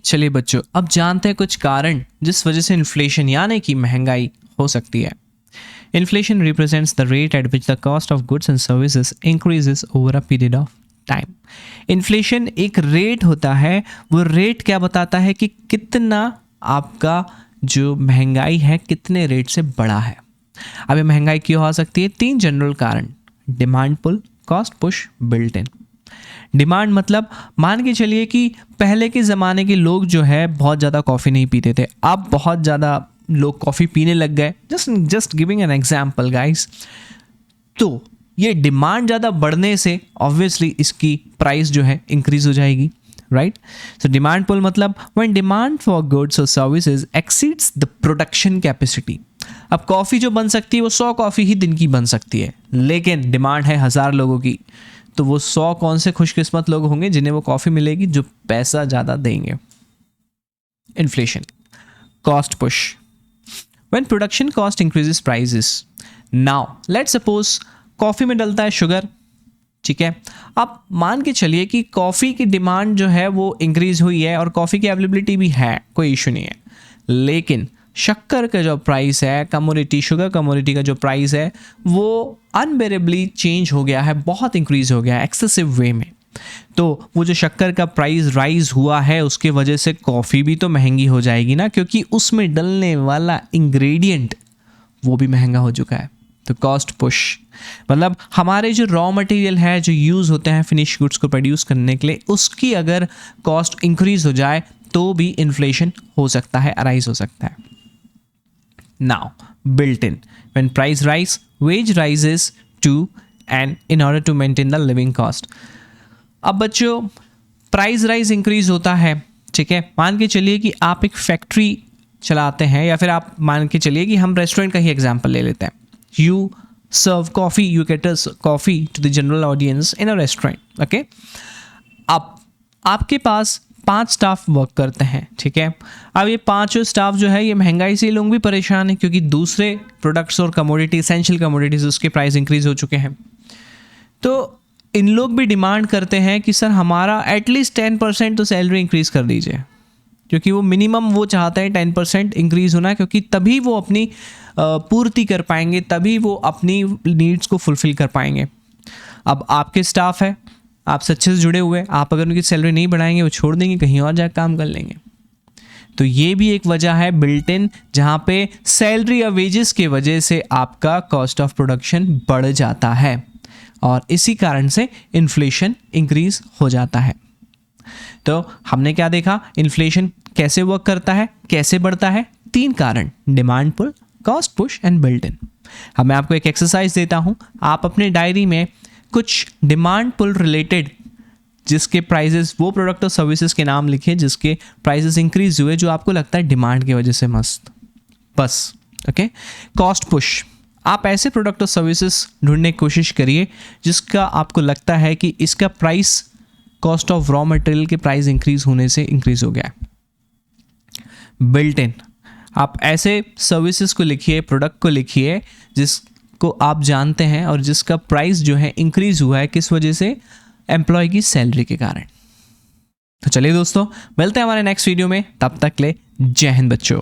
चलिए बच्चों, अब जानते हैं कुछ कारण जिस वजह से इन्फ्लेशन यानी कि महंगाई हो सकती है। Inflation represents the rate at which the cost of goods and services increases over a period of time. Inflation एक रेट होता है, वो रेट क्या बताता है कि कितना आपका जो महंगाई है कितने रेट से बढ़ा है। अब ये महंगाई क्यों हो सकती है? 3 जनरल कारण: demand pull, cost push, built in. Demand मतलब मान के चलिए कि पहले के ज़माने के लोग जो है बहुत ज़्यादा कॉफ़ी नहीं पीते थे, अब बहुत ज़्यादा लोग कॉफ़ी पीने लग गए। Just giving an example guys. तो ये डिमांड ज़्यादा बढ़ने से ऑब्वियसली इसकी प्राइस जो है इंक्रीज हो जाएगी, राइट? सो डिमांड पुल मतलब व्हेन डिमांड फॉर गुड्स और services exceeds the production capacity. अब कॉफ़ी जो बन सकती है वो 100 कॉफ़ी ही दिन की बन सकती है, लेकिन डिमांड है 1000 लोगों की, तो वो 100 कौन से खुशकिस्मत लोग होंगे जिन्हें वो कॉफ़ी मिलेगी, जो पैसा ज़्यादा देंगे। Inflation. Cost push, when production cost increases prices. Now let's suppose coffee में डलता है शुगर, ठीक है। अब मान के चलिए कि कॉफ़ी की डिमांड जो है वो इंक्रीज हुई है और कॉफ़ी की अवेलेबिलिटी भी है, कोई इशू नहीं है, लेकिन शक्कर का जो प्राइस है, कमोडिटी शुगर कमोडिटी का जो प्राइस है वो अनबेरेबली चेंज हो गया है, बहुत इंक्रीज हो गया है एक्सेसिव वे में। तो वो जो शक्कर का प्राइस राइज हुआ है उसके वजह से कॉफ़ी भी तो महंगी हो जाएगी ना, क्योंकि उसमें डलने वाला इंग्रेडिएंट वो भी महंगा हो चुका है। तो कॉस्ट पुश मतलब हमारे जो रॉ मटेरियल है जो यूज़ होते हैं फिनिश गुड्स को प्रोड्यूस करने के लिए, उसकी अगर कॉस्ट इंक्रीज हो जाए तो भी इन्फ्लेशन हो सकता है, अराइज हो सकता है। Now, built in. When price rise, wage rises too, and in order to maintain the living cost. अब बच्चों प्राइस राइज इंक्रीज होता है, ठीक है। मान के चलिए कि आप एक फैक्ट्री चलाते हैं, या फिर आप मान के चलिए कि हम रेस्टोरेंट का ही एग्जांपल ले लेते हैं। You serve coffee, you cater coffee to the general audience in a restaurant, okay. अब आपके पास 5 स्टाफ वर्क करते हैं, ठीक है। अब ये 5 स्टाफ जो है ये महंगाई से लोग भी परेशान हैं, क्योंकि दूसरे प्रोडक्ट्स और कमोडिटी, एसेंशियल कमोडिटीज़, उसके प्राइस इंक्रीज हो चुके हैं। तो इन लोग भी डिमांड करते हैं कि सर हमारा एटलीस्ट 10% तो सैलरी इंक्रीज कर दीजिए, क्योंकि वो मिनिमम वो चाहते हैं 10% इंक्रीज होना, क्योंकि तभी वो अपनी पूर्ति कर पाएंगे, तभी वो अपनी नीड्स को फुलफिल कर पाएंगे। अब आपके स्टाफ है, आपसे अच्छे से जुड़े हुए, आप अगर उनकी सैलरी नहीं बढ़ाएंगे वो छोड़ देंगे, कहीं और जाकर काम कर लेंगे। तो ये भी एक वजह है बिल्ट इन, जहाँ पे सैलरी या वेजेस के वजह से आपका कॉस्ट ऑफ प्रोडक्शन बढ़ जाता है और इसी कारण से इन्फ्लेशन इंक्रीज हो जाता है। तो हमने क्या देखा, इन्फ्लेशन कैसे वर्क करता है, कैसे बढ़ता है? 3 कारण: demand pull, cost push and built in. अब मैं आपको एक एक्सरसाइज देता हूँ, आप अपने डायरी में कुछ डिमांड पुल रिलेटेड जिसके प्राइसेस, वो प्रोडक्ट और सर्विसेज के नाम लिखिए जिसके प्राइसेस इंक्रीज हुए, जो आपको लगता है डिमांड की वजह से मस्त, बस, ओके। कॉस्ट पुश, आप ऐसे प्रोडक्ट और सर्विसेज ढूंढने की कोशिश करिए जिसका आपको लगता है कि इसका price cost of raw material के प्राइस इंक्रीज होने से इंक्रीज हो गया है। बिल्ट इन, आप ऐसे सर्विसेज को लिखिए, प्रोडक्ट को लिखिए जिसको आप जानते हैं और जिसका प्राइस जो है इंक्रीज हुआ है, किस वजह से? एम्प्लॉय की सैलरी के कारण। तो चलिए दोस्तों, मिलते हैं हमारे नेक्स्ट वीडियो में, तब तक ले जय हिंद बच्चों।